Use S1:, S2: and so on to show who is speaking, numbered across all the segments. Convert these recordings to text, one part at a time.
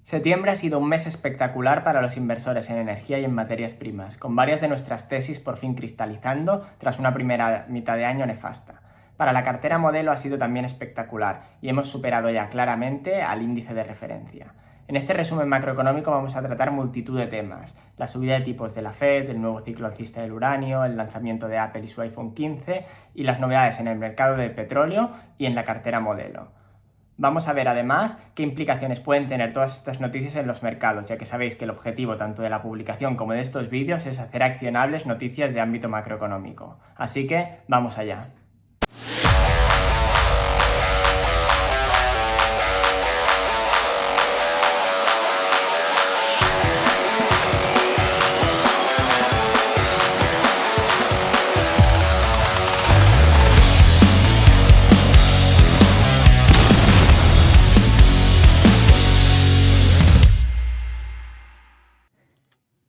S1: Septiembre ha sido un mes espectacular para los inversores en energía y en materias primas, con varias de nuestras tesis por fin cristalizando tras una primera mitad de año nefasta. Para la cartera modelo ha sido también espectacular y hemos superado ya claramente al índice de referencia. En este resumen macroeconómico vamos a tratar multitud de temas: la subida de tipos de la Fed, el nuevo ciclo alcista del uranio, el lanzamiento de Apple y su iPhone 15 y las novedades en el mercado de petróleo y en la cartera modelo. Vamos a ver además qué implicaciones pueden tener todas estas noticias en los mercados, ya que sabéis que el objetivo tanto de la publicación como de estos vídeos es hacer accionables noticias de ámbito macroeconómico. Así que vamos allá.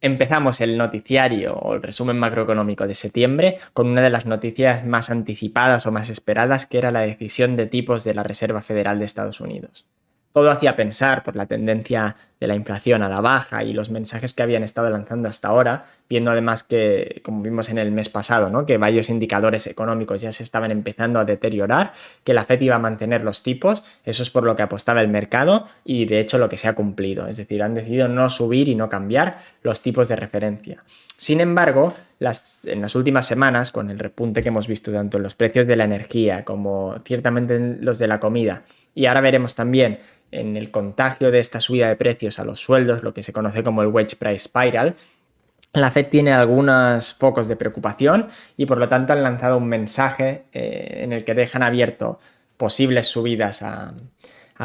S1: Empezamos el noticiario o el resumen macroeconómico de septiembre con una de las noticias más anticipadas o más esperadas, que era la decisión de tipos de la Reserva Federal de Estados Unidos. Todo hacía pensar, por la tendencia de la inflación a la baja y los mensajes que habían estado lanzando hasta ahora, viendo además que, como vimos en el mes pasado, ¿no?, que varios indicadores económicos ya se estaban empezando a deteriorar, que la Fed iba a mantener los tipos. Eso es por lo que apostaba el mercado y de hecho lo que se ha cumplido. Es decir, han decidido no subir y no cambiar los tipos de referencia. Sin embargo, en las últimas semanas, con el repunte que hemos visto tanto en los precios de la energía como ciertamente en los de la comida, y ahora veremos también en el contagio de esta subida de precios a los sueldos, lo que se conoce como el Wage Price Spiral, la Fed tiene algunos focos de preocupación y por lo tanto han lanzado un mensaje en el que dejan abierto posibles subidas a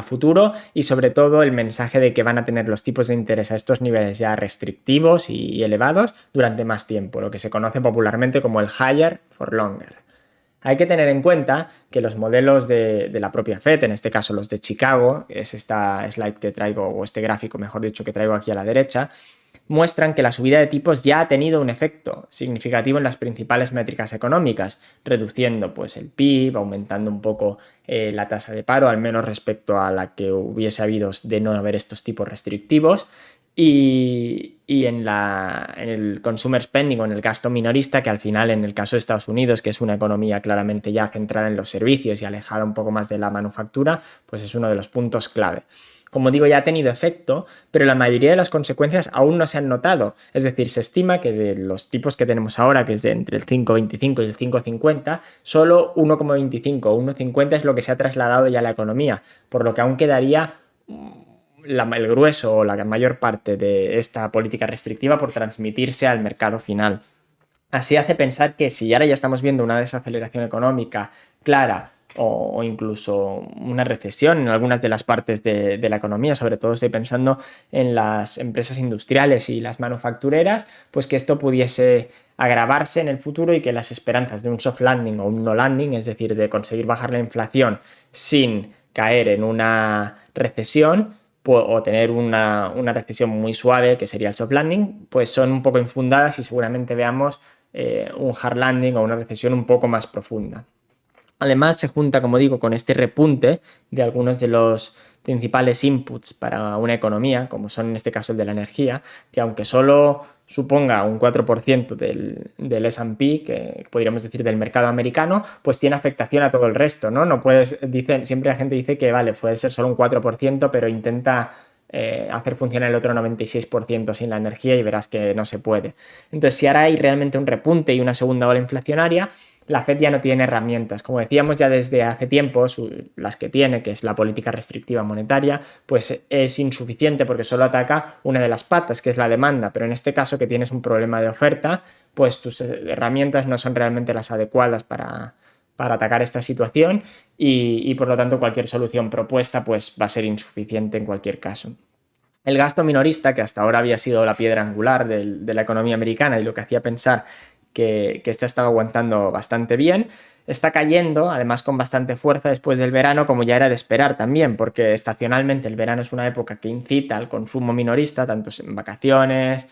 S1: futuro y sobre todo el mensaje de que van a tener los tipos de interés a estos niveles ya restrictivos y elevados durante más tiempo, lo que se conoce popularmente como el higher for longer. Hay que tener en cuenta que los modelos de la propia Fed, en este caso los de Chicago, es esta slide que traigo, o este gráfico mejor dicho que traigo aquí a la derecha, muestran que la subida de tipos ya ha tenido un efecto significativo en las principales métricas económicas, reduciendo pues el PIB, aumentando un poco la tasa de paro, al menos respecto a la que hubiese habido de no haber estos tipos restrictivos, y en el consumer spending o en el gasto minorista, que al final en el caso de Estados Unidos, que es una economía claramente ya centrada en los servicios y alejada un poco más de la manufactura, pues es uno de los puntos clave. Como digo, ya ha tenido efecto, pero la mayoría de las consecuencias aún no se han notado. Es decir, se estima que de los tipos que tenemos ahora, que es de entre el 5,25 y el 5,50, solo 1,25 o 1,50 es lo que se ha trasladado ya a la economía, por lo que aún quedaría el grueso o la mayor parte de esta política restrictiva por transmitirse al mercado final. Así hace pensar que si ahora ya estamos viendo una desaceleración económica clara o incluso una recesión en algunas de las partes de la economía, sobre todo estoy pensando en las empresas industriales y las manufactureras, pues que esto pudiese agravarse en el futuro y que las esperanzas de un soft landing o un no landing, es decir, de conseguir bajar la inflación sin caer en una recesión, o tener una recesión muy suave, que sería el soft landing, pues son un poco infundadas y seguramente veamos un hard landing o una recesión un poco más profunda. Además, se junta, como digo, con este repunte de algunos de los principales inputs para una economía, como son en este caso el de la energía, que aunque solo suponga un 4% del S&P, que podríamos decir del mercado americano, pues tiene afectación a todo el resto, ¿no? No puedes, siempre la gente dice que vale, puede ser solo un 4%, pero intenta hacer funcionar el otro 96% sin la energía y verás que no se puede. Entonces, si ahora hay realmente un repunte y una segunda ola inflacionaria, la Fed ya no tiene herramientas. Como decíamos ya desde hace tiempo, las que tiene, que es la política restrictiva monetaria, pues es insuficiente porque solo ataca una de las patas, que es la demanda, pero en este caso que tienes un problema de oferta, pues tus herramientas no son realmente las adecuadas para atacar esta situación y por lo tanto cualquier solución propuesta pues va a ser insuficiente en cualquier caso. El gasto minorista, que hasta ahora había sido la piedra angular de la economía americana y lo que hacía pensar que esta estaba aguantando bastante bien, está cayendo, además con bastante fuerza después del verano, como ya era de esperar también, porque estacionalmente el verano es una época que incita al consumo minorista, tanto en vacaciones,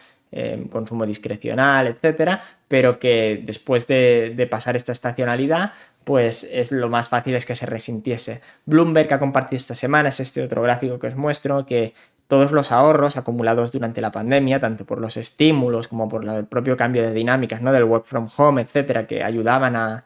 S1: consumo discrecional, etcétera, pero que después de pasar esta estacionalidad, pues lo más fácil es que se resintiese. Bloomberg ha compartido esta semana, es este otro gráfico que os muestro, que todos los ahorros acumulados durante la pandemia, tanto por los estímulos como por el propio cambio de dinámicas, ¿no? Del work from home, etcétera, que ayudaban a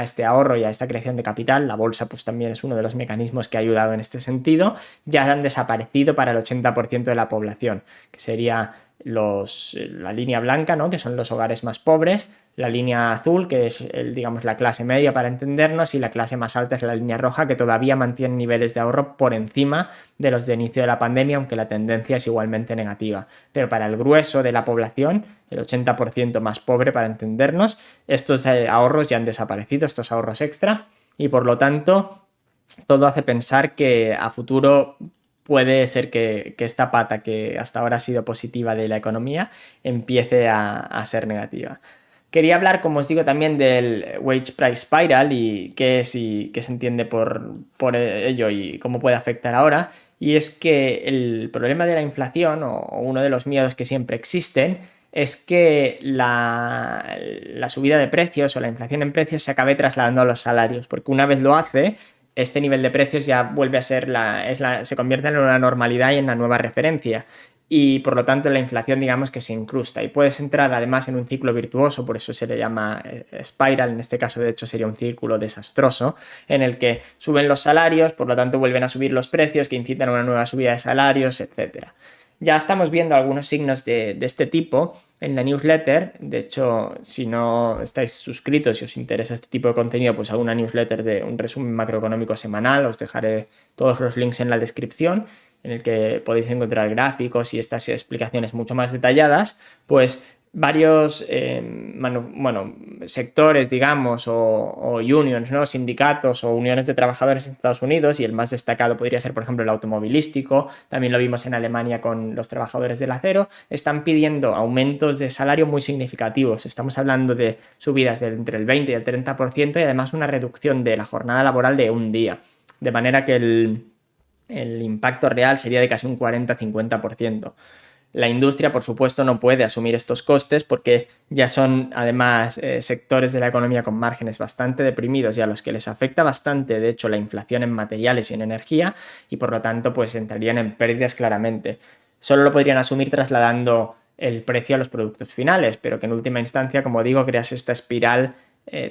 S1: este ahorro y a esta creación de capital, la bolsa pues también es uno de los mecanismos que ha ayudado en este sentido, ya han desaparecido para el 80% de la población, que sería la línea blanca, ¿no? Que son los hogares más pobres, la línea azul, que es digamos la clase media para entendernos, y la clase más alta es la línea roja, que todavía mantiene niveles de ahorro por encima de los de inicio de la pandemia, aunque la tendencia es igualmente negativa. Pero para el grueso de la población, el 80% más pobre para entendernos, estos ahorros ya han desaparecido, estos ahorros extra, y por lo tanto todo hace pensar que a futuro puede ser que esta pata que hasta ahora ha sido positiva de la economía empiece a ser negativa. Quería hablar, como os digo, también del Wage Price Spiral y qué es y qué se entiende por ello y cómo puede afectar ahora. Y es que el problema de la inflación, o uno de los miedos que siempre existen, es que la subida de precios o la inflación en precios se acabe trasladando a los salarios, porque una vez lo hace, este nivel de precios ya vuelve a ser se convierte en una normalidad y en una nueva referencia. Y por lo tanto la inflación digamos que se incrusta y puedes entrar además en un ciclo virtuoso, por eso se le llama spiral, en este caso de hecho sería un círculo desastroso, en el que suben los salarios, por lo tanto vuelven a subir los precios que incitan a una nueva subida de salarios, etc. Ya estamos viendo algunos signos de este tipo en la newsletter. De hecho, si no estáis suscritos y os interesa este tipo de contenido, pues hago una newsletter de un resumen macroeconómico semanal. Os dejaré todos los links en la descripción, en el que podéis encontrar gráficos y estas explicaciones mucho más detalladas. Pues varios sectores, digamos, o unions, ¿no? Sindicatos o uniones de trabajadores en Estados Unidos, y el más destacado podría ser, por ejemplo, el automovilístico, también lo vimos en Alemania con los trabajadores del acero, están pidiendo aumentos de salario muy significativos. Estamos hablando de subidas de entre el 20 y el 30% y además una reducción de la jornada laboral de un día, de manera que el impacto real sería de casi un 40-50%. La industria, por supuesto, no puede asumir estos costes porque ya son, además, sectores de la economía con márgenes bastante deprimidos y a los que les afecta bastante, de hecho, la inflación en materiales y en energía, y por lo tanto, pues entrarían en pérdidas claramente. Solo lo podrían asumir trasladando el precio a los productos finales, pero que en última instancia, como digo, creas esta espiral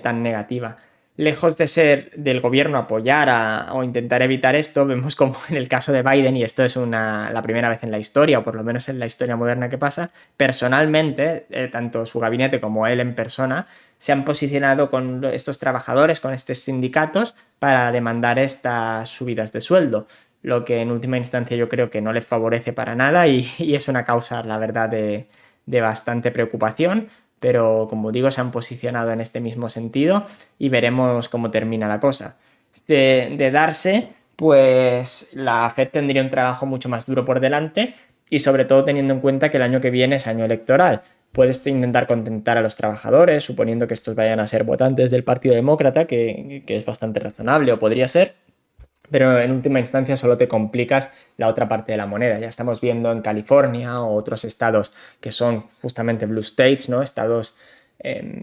S1: tan negativa. Lejos de ser del gobierno apoyar o intentar evitar esto, vemos como en el caso de Biden, y esto es la primera vez en la historia, o por lo menos en la historia moderna que pasa, personalmente, tanto su gabinete como él en persona, se han posicionado con estos trabajadores, con estos sindicatos, para demandar estas subidas de sueldo, lo que en última instancia yo creo que no les favorece para nada y es una causa, la verdad, de bastante preocupación. Pero como digo, se han posicionado en este mismo sentido y veremos cómo termina la cosa. De darse, pues la Fed tendría un trabajo mucho más duro por delante y sobre todo teniendo en cuenta que el año que viene es año electoral. Puedes intentar contentar a los trabajadores, suponiendo que estos vayan a ser votantes del Partido Demócrata, que es bastante razonable o podría ser, pero en última instancia solo te complicas la otra parte de la moneda. Ya estamos viendo en California o otros estados que son justamente blue states, ¿no? Estados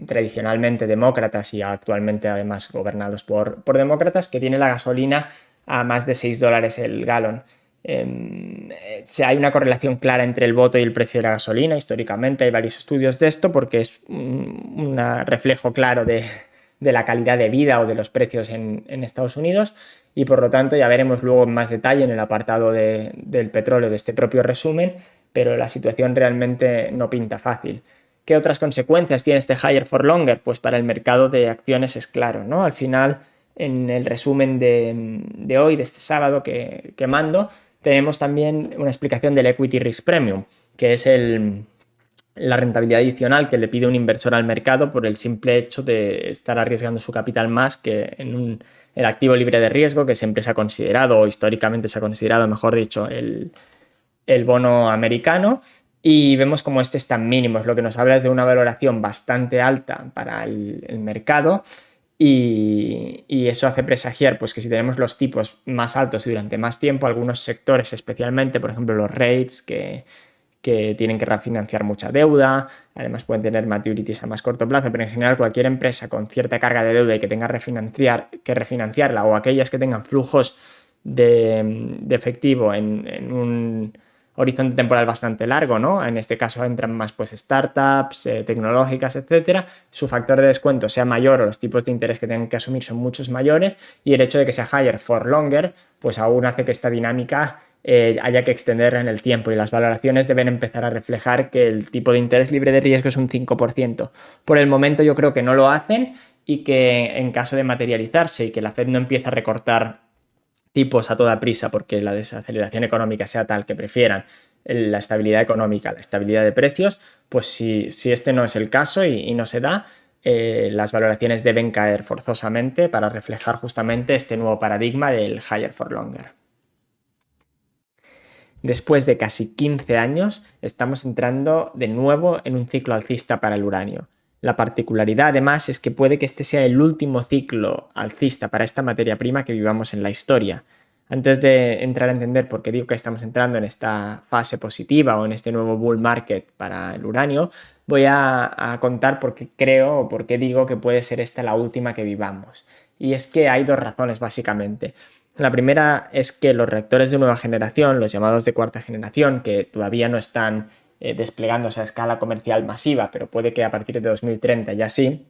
S1: tradicionalmente demócratas y actualmente además gobernados por demócratas, que tiene la gasolina a más de $6 el galón. Hay una correlación clara entre el voto y el precio de la gasolina. Históricamente hay varios estudios de esto porque es un reflejo claro de la calidad de vida o de los precios en Estados Unidos, y por lo tanto ya veremos luego en más detalle en el apartado del petróleo de este propio resumen, pero la situación realmente no pinta fácil. ¿Qué otras consecuencias tiene este higher for longer? Pues para el mercado de acciones es claro, ¿no? Al final, en el resumen de hoy, de este sábado que mando, tenemos también una explicación del Equity Risk Premium, que es la rentabilidad adicional que le pide un inversor al mercado por el simple hecho de estar arriesgando su capital más que en el activo libre de riesgo, que siempre se ha considerado, o históricamente se ha considerado, mejor dicho, el bono americano. Y vemos como este es tan mínimo, lo que nos habla es de una valoración bastante alta para el mercado, y eso hace presagiar pues, que si tenemos los tipos más altos y durante más tiempo, algunos sectores especialmente, por ejemplo los rates, que tienen que refinanciar mucha deuda, además pueden tener maturities a más corto plazo, pero en general cualquier empresa con cierta carga de deuda y que tenga que refinanciarla, o aquellas que tengan flujos de efectivo horizonte temporal bastante largo, ¿no? En este caso entran más pues startups, tecnológicas, etcétera. Su factor de descuento sea mayor o los tipos de interés que tengan que asumir son muchos mayores y el hecho de que sea higher for longer pues aún hace que esta dinámica haya que extenderla en el tiempo y las valoraciones deben empezar a reflejar que el tipo de interés libre de riesgo es un 5%. Por el momento yo creo que no lo hacen y que en caso de materializarse y que la Fed no empiece a recortar tipos a toda prisa porque la desaceleración económica sea tal que prefieran la estabilidad económica, la estabilidad de precios, pues si este no es el caso y no se da, las valoraciones deben caer forzosamente para reflejar justamente este nuevo paradigma del higher for longer. Después de casi 15 años, estamos entrando de nuevo en un ciclo alcista para el uranio. La particularidad, además, es que puede que este sea el último ciclo alcista para esta materia prima que vivamos en la historia. Antes de entrar a entender por qué digo que estamos entrando en esta fase positiva o en este nuevo bull market para el uranio, voy a contar por qué creo o por qué digo que puede ser esta la última que vivamos. Y es que hay dos razones, básicamente. La primera es que los reactores de nueva generación, los llamados de cuarta generación, que todavía no están desplegándose a escala comercial masiva, pero puede que a partir de 2030 ya sí,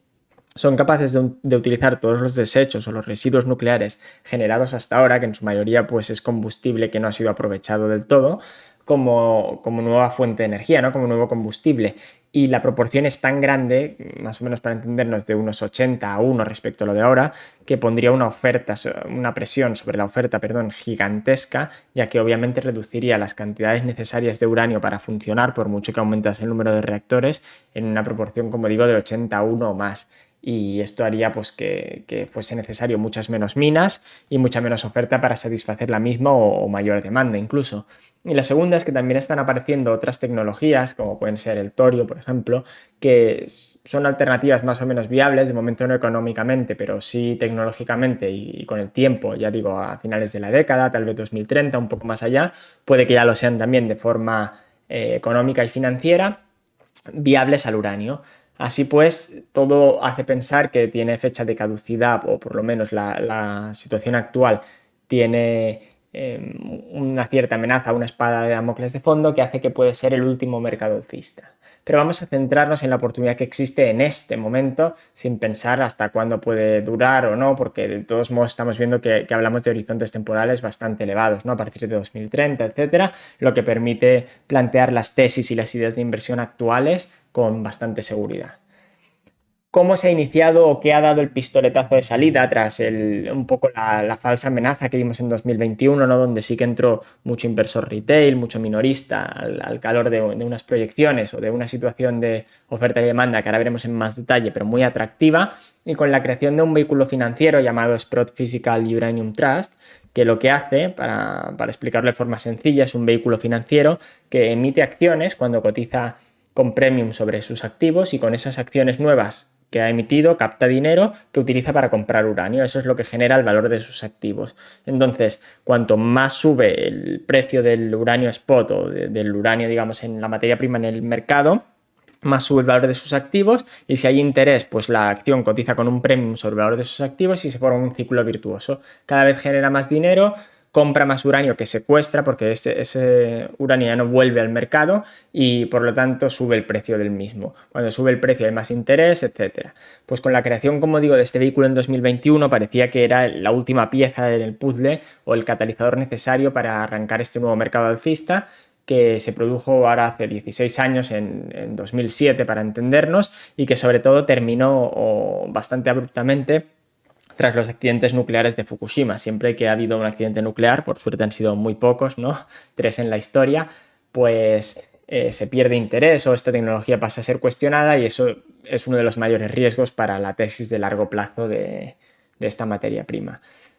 S1: son capaces de utilizar todos los desechos o los residuos nucleares generados hasta ahora, que en su mayoría pues, es combustible que no ha sido aprovechado del todo, como nueva fuente de energía, ¿no? Como nuevo combustible. Y la proporción es tan grande, más o menos para entendernos, de unos 80 a 1 respecto a lo de ahora, que pondría una presión sobre la oferta, gigantesca, ya que obviamente reduciría las cantidades necesarias de uranio para funcionar, por mucho que aumentase el número de reactores, en una proporción, como digo, de 80 a 1 o más. Y esto haría pues, que fuese necesario muchas menos minas y mucha menos oferta para satisfacer la misma o mayor demanda incluso. Y la segunda es que también están apareciendo otras tecnologías, como pueden ser el torio, por ejemplo, que son alternativas más o menos viables, de momento no económicamente, pero sí tecnológicamente y con el tiempo, ya digo, a finales de la década, tal vez 2030, un poco más allá, puede que ya lo sean también de forma económica y financiera, viables al uranio. Así pues, todo hace pensar que tiene fecha de caducidad, o por lo menos la situación actual tiene una cierta amenaza, una espada de Damocles de fondo que hace que puede ser el último mercado alcista. Pero vamos a centrarnos en la oportunidad que existe en este momento, sin pensar hasta cuándo puede durar o no, porque de todos modos estamos viendo que hablamos de horizontes temporales bastante elevados, ¿no? A partir de 2030, etcétera, lo que permite plantear las tesis y las ideas de inversión actuales con bastante seguridad. ¿Cómo se ha iniciado o qué ha dado el pistoletazo de salida tras un poco la falsa amenaza que vimos en 2021, ¿no? Donde sí que entró mucho inversor retail, mucho minorista al calor de unas proyecciones o de una situación de oferta y demanda que ahora veremos en más detalle, pero muy atractiva, y con la creación de un vehículo financiero llamado Sprott Physical Uranium Trust, que lo que hace, para explicarlo de forma sencilla, es un vehículo financiero que emite acciones cuando cotiza con premium sobre sus activos y con esas acciones nuevas que ha emitido capta dinero que utiliza para comprar uranio. Eso es lo que genera el valor de sus activos. Entonces, cuanto más sube el precio del uranio spot o del uranio, digamos, en la materia prima en el mercado, más sube el valor de sus activos, y si hay interés, pues la acción cotiza con un premium sobre el valor de sus activos y se forma un ciclo virtuoso. Cada vez genera más dinero, compra más uranio que secuestra porque ese uranio ya no vuelve al mercado y por lo tanto sube el precio del mismo. Cuando sube el precio hay más interés, etc. Pues con la creación, como digo, de este vehículo en 2021 parecía que era la última pieza del puzzle o el catalizador necesario para arrancar este nuevo mercado alcista, que se produjo ahora hace 16 años, en 2007 para entendernos, y que sobre todo terminó bastante abruptamente tras los accidentes nucleares de Fukushima. Siempre que ha habido un accidente nuclear, por suerte han sido muy pocos, ¿no? 3 en la historia, pues se pierde interés o esta tecnología pasa a ser cuestionada, y eso es uno de los mayores riesgos para la tesis de largo plazo de esta materia prima.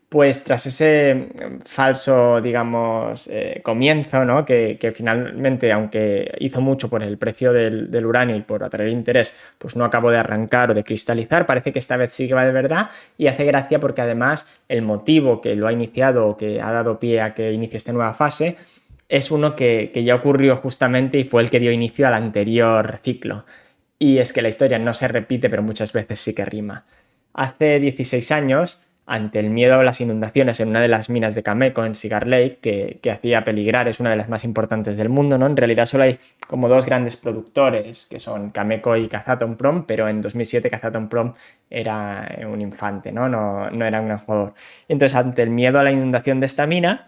S1: Pues tras ese falso, digamos, comienzo, ¿no? que finalmente, aunque hizo mucho por el precio del uranio y por atraer interés, pues no acabó de arrancar o de cristalizar, parece que esta vez sí que va de verdad, y hace gracia porque además el motivo que lo ha iniciado o que ha dado pie a que inicie esta nueva fase es uno que ya ocurrió justamente y fue el que dio inicio al anterior ciclo. Y es que la historia no se repite, pero muchas veces sí que rima. Hace 16 años, ante el miedo a las inundaciones en una de las minas de Cameco, en Cigar Lake, que hacía peligrar, es una de las más importantes del mundo, ¿no? En realidad solo hay como dos grandes productores, que son Cameco y Kazatomprom, pero en 2007 Kazatomprom era un infante, ¿no? No era un gran jugador. Entonces, ante el miedo a la inundación de esta mina,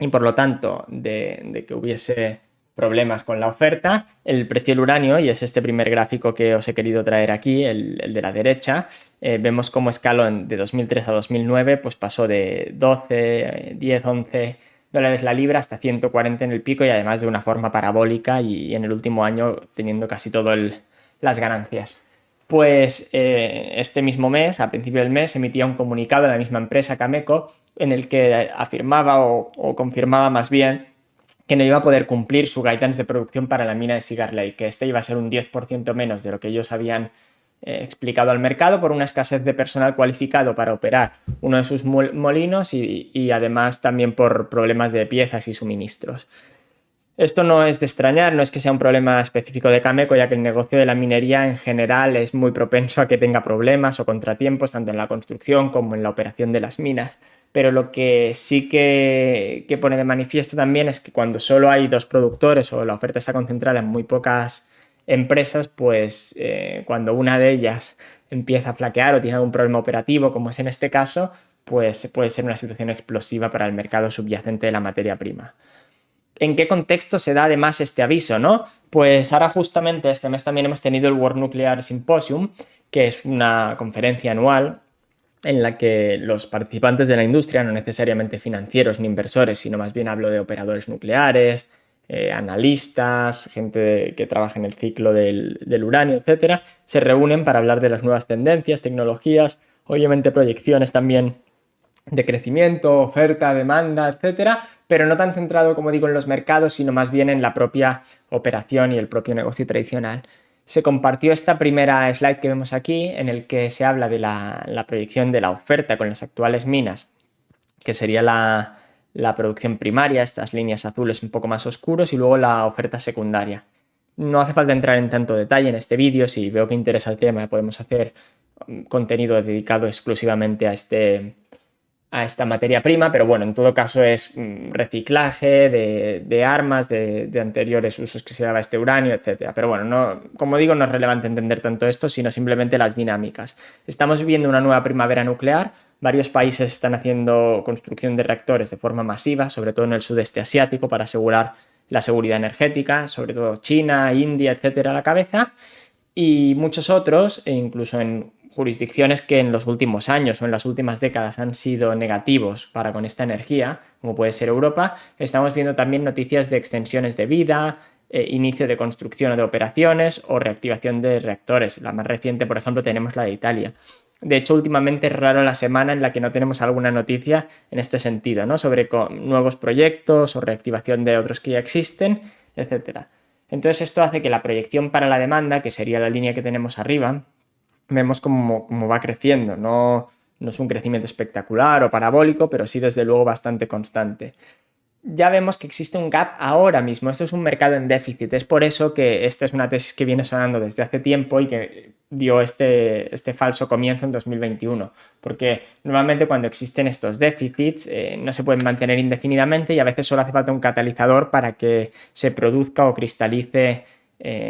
S1: y por lo tanto de que hubiese problemas con la oferta, el precio del uranio, y es este primer gráfico que os he querido traer aquí, el de la derecha, vemos cómo escaló de 2003 a 2009, pues pasó de 12, 10, 11 dólares la libra hasta 140 en el pico, y además de una forma parabólica, y en el último año teniendo casi todas las ganancias. Pues este mismo mes, a principio del mes, emitía un comunicado de la misma empresa, Cameco, en el que afirmaba o confirmaba más bien que no iba a poder cumplir su guidance de producción para la mina de Cigar Lake, que este iba a ser un 10% menos de lo que ellos habían explicado al mercado por una escasez de personal cualificado para operar uno de sus molinos y además también por problemas de piezas y suministros. Esto no es de extrañar, no es que sea un problema específico de Cameco, ya que el negocio de la minería en general es muy propenso a que tenga problemas o contratiempos tanto en la construcción como en la operación de las minas. Pero lo que sí que pone de manifiesto también es que cuando solo hay dos productores o la oferta está concentrada en muy pocas empresas, pues cuando una de ellas empieza a flaquear o tiene algún problema operativo, como es en este caso, pues puede ser una situación explosiva para el mercado subyacente de la materia prima. ¿En qué contexto se da además este aviso, no? Pues ahora justamente este mes también hemos tenido el World Nuclear Symposium, que es una conferencia anual en la que los participantes de la industria, no necesariamente financieros ni inversores, sino más bien hablo de operadores nucleares, analistas, gente que trabaja en el ciclo del uranio, etcétera, se reúnen para hablar de las nuevas tendencias, tecnologías, obviamente proyecciones también de crecimiento, oferta, demanda, etcétera, pero no tan centrado, como digo, en los mercados, sino más bien en la propia operación y el propio negocio tradicional. Se compartió esta primera slide que vemos aquí, en el que se habla de la proyección de la oferta con las actuales minas, que sería la producción primaria, estas líneas azules un poco más oscuros, y luego la oferta secundaria. No hace falta entrar en tanto detalle en este vídeo, si veo que interesa el tema podemos hacer contenido dedicado exclusivamente a esta materia prima, pero bueno, en todo caso es reciclaje de armas, de anteriores usos que se daba este uranio, etc. Pero bueno, no, como digo, no es relevante entender tanto esto, sino simplemente las dinámicas. Estamos viviendo una nueva primavera nuclear, varios países están haciendo construcción de reactores de forma masiva, sobre todo en el sudeste asiático, para asegurar la seguridad energética, sobre todo China, India, etcétera, a la cabeza, y muchos otros, e incluso en jurisdicciones que en los últimos años o en las últimas décadas han sido negativos para con esta energía, como puede ser Europa, estamos viendo también noticias de extensiones de vida, inicio de construcción o de operaciones o reactivación de reactores. La más reciente, por ejemplo, tenemos la de Italia. De hecho, últimamente es raro la semana en la que no tenemos alguna noticia en este sentido, ¿no? Sobre nuevos proyectos o reactivación de otros que ya existen, etc. Entonces esto hace que la proyección para la demanda, que sería la línea que tenemos arriba, vemos cómo va creciendo. No es un crecimiento espectacular o parabólico, pero sí desde luego bastante constante. Ya vemos que existe un gap ahora mismo. Esto es un mercado en déficit. Es por eso que esta es una tesis que viene sonando desde hace tiempo y que dio este falso comienzo en 2021. Porque normalmente cuando existen estos déficits no se pueden mantener indefinidamente y a veces solo hace falta un catalizador para que se produzca o cristalice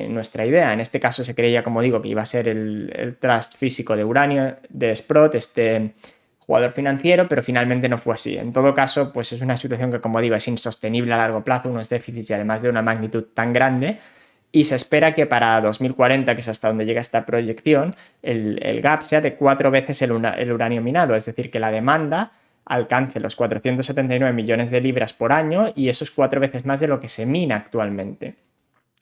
S1: nuestra idea. En este caso se creía, como digo, que iba a ser el trust físico de uranio, de Sprott, este jugador financiero, pero finalmente no fue así. En todo caso, pues es una situación que, como digo, es insostenible a largo plazo, unos déficits y además de una magnitud tan grande, y se espera que para 2040, que es hasta donde llega esta proyección, el gap sea de 4 veces el uranio minado, es decir, que la demanda alcance los 479 millones de libras por año y eso es 4 veces más de lo que se mina actualmente.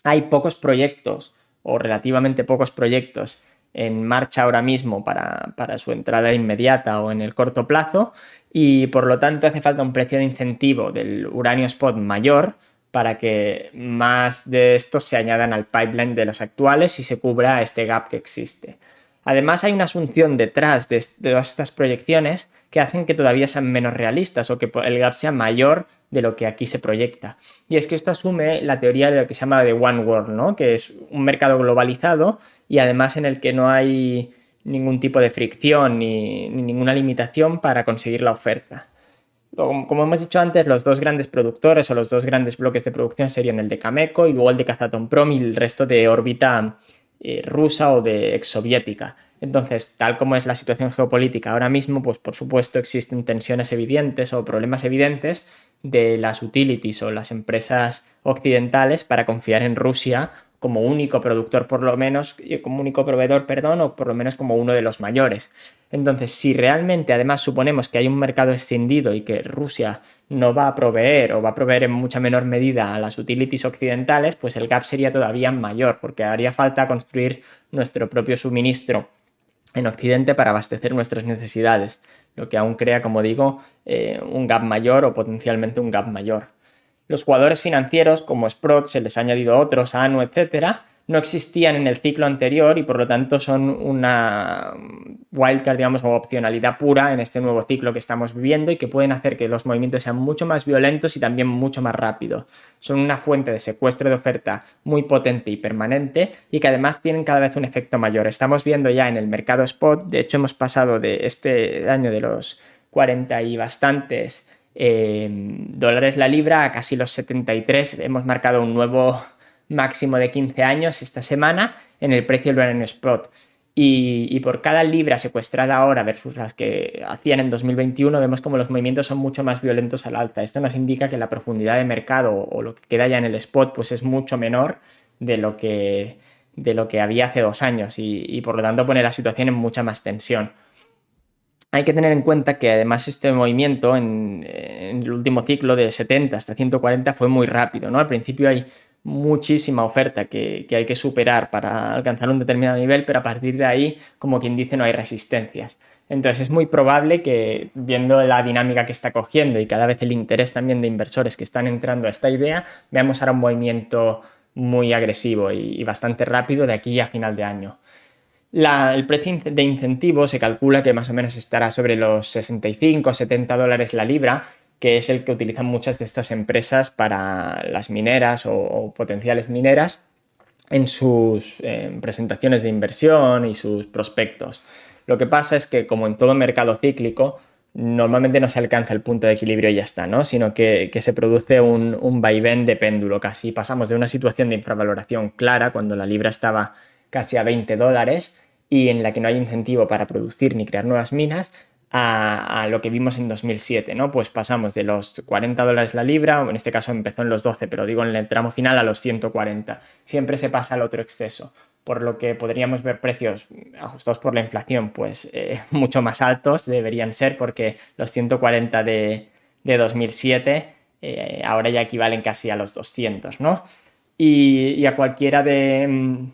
S1: Hay pocos proyectos o relativamente pocos proyectos en marcha ahora mismo para su entrada inmediata o en el corto plazo y por lo tanto hace falta un precio de incentivo del uranio spot mayor para que más de estos se añadan al pipeline de los actuales y se cubra este gap que existe. Además hay una asunción detrás de todas estas proyecciones que hacen que todavía sean menos realistas o que el gap sea mayor de lo que aquí se proyecta. Y es que esto asume la teoría de lo que se llama de One World, ¿no? Que es un mercado globalizado y además en el que no hay ningún tipo de fricción ni ninguna limitación para conseguir la oferta. Como hemos dicho antes, los dos grandes productores o los dos grandes bloques de producción serían el de Cameco y luego el de Kazatomprom y el resto de órbita rusa o de exsoviética. Entonces, tal como es la situación geopolítica ahora mismo, pues por supuesto existen tensiones evidentes o problemas evidentes de las utilities o las empresas occidentales para confiar en Rusia como único productor por lo menos, como único proveedor, perdón, o por lo menos como uno de los mayores. Entonces, si realmente además suponemos que hay un mercado extendido y que Rusia no va a proveer o va a proveer en mucha menor medida a las utilities occidentales, pues el gap sería todavía mayor, porque haría falta construir nuestro propio suministro en Occidente para abastecer nuestras necesidades, lo que aún crea, como digo, un gap mayor o potencialmente un gap mayor. Los jugadores financieros, como Sprott, se les ha añadido otros, Anu, etcétera, no existían en el ciclo anterior y por lo tanto son una wildcard, digamos, o opcionalidad pura en este nuevo ciclo que estamos viviendo y que pueden hacer que los movimientos sean mucho más violentos y también mucho más rápidos. Son una fuente de secuestro de oferta muy potente y permanente y que además tienen cada vez un efecto mayor. Estamos viendo ya en el mercado spot, de hecho hemos pasado de este año de los 40 y bastantes dólares la libra a casi los 73. Hemos marcado un nuevo máximo de 15 años esta semana en el precio del uranio spot. Y por cada libra secuestrada ahora versus las que hacían en 2021, vemos como los movimientos son mucho más violentos al alza. Esto nos indica que la profundidad de mercado o lo que queda ya en el spot pues es mucho menor de lo que había hace 2 años y por lo tanto pone la situación en mucha más tensión. Hay que tener en cuenta que además este movimiento en el último ciclo de 70 hasta 140 fue muy rápido, ¿no? Al principio hay muchísima oferta que hay que superar para alcanzar un determinado nivel, pero a partir de ahí, como quien dice, no hay resistencias. Entonces es muy probable que, viendo la dinámica que está cogiendo y cada vez el interés también de inversores que están entrando a esta idea, veamos ahora un movimiento muy agresivo y bastante rápido de aquí a final de año. El precio de incentivo se calcula que más o menos estará sobre los 65 o 70 dólares la libra, que es el que utilizan muchas de estas empresas para las mineras o potenciales mineras en sus presentaciones de inversión y sus prospectos. Lo que pasa es que, como en todo mercado cíclico, normalmente no se alcanza el punto de equilibrio y ya está, ¿no? Sino que se produce un vaivén de péndulo. Casi pasamos de una situación de infravaloración clara, cuando la libra estaba casi a 20 dólares y en la que no hay incentivo para producir ni crear nuevas minas, a lo que vimos en 2007, ¿no? Pues pasamos de los 40 dólares la libra, o en este caso empezó en los 12, pero digo en el tramo final a los 140. Siempre se pasa al otro exceso, por lo que podríamos ver precios ajustados por la inflación, pues mucho más altos deberían ser, porque los 140 de 2007 ahora ya equivalen casi a los 200, ¿no? Y a cualquiera de